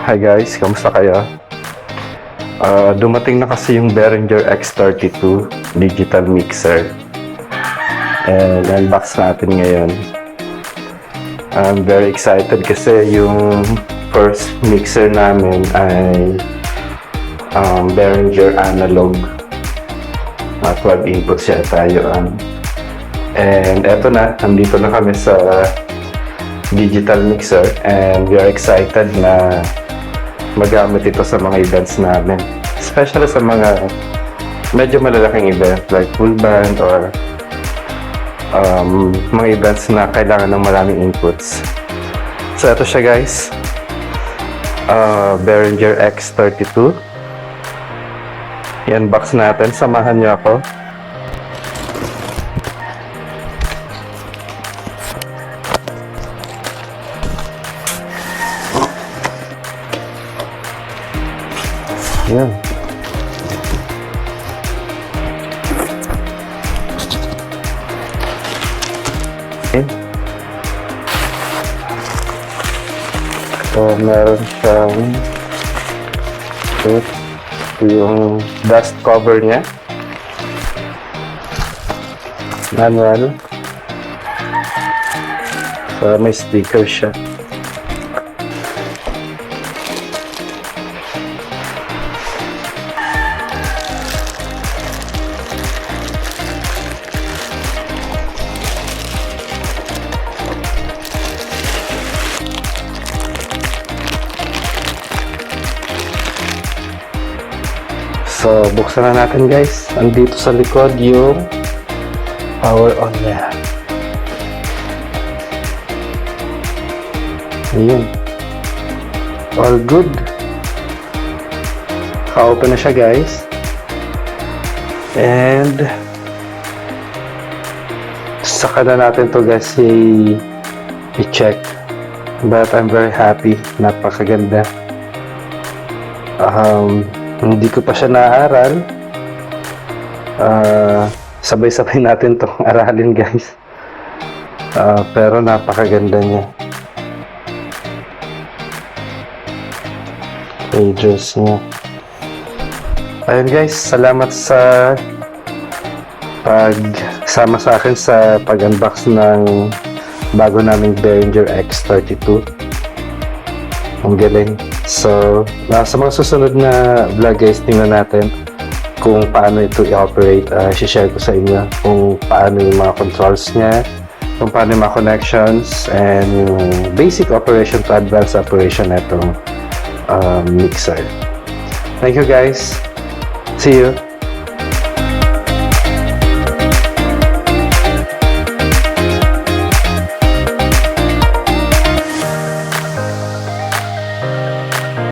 Hi guys, kamusta kayo? Dumating na kasi yung Behringer X32 digital mixer. And unbox natin ngayon. I'm very excited kasi yung first mixer namin ay Behringer analog. 12 inputs siya tayo. And eto na, nandito na kami sa digital mixer and we are excited na magamit ito sa mga events namin, especially sa mga medyo malalaking event like full band or mga events na kailangan ng maraming inputs. So ito siya guys, Behringer X32. I-unbox natin, samahan niyo ako. Yan. Okay. So, meron siyang yung dust cover niya. Manual. So, may sticker siya. So, buksan na natin guys. Andito sa likod yung power on niya. Ayun. All good. Ka-open na siya guys. And saka na natin to guys i-check. But I'm very happy. Napakaganda. Hindi ko pa siya naaral. Sabay-sabay natin itong aralin guys. Pero napakaganda niya. Pages niya. Ayun guys, salamat sa pagsama sa akin sa pag-unbox ng bago naming Behringer X32. Ang galing. So, sa mga susunod na vlog guys, tingnan natin kung paano ito i-operate. I-share ko sa inyo kung paano yung mga controls niya, kung paano yung mga connections, and yung basic operation to advanced operation na itong mixer. Thank you guys. See you.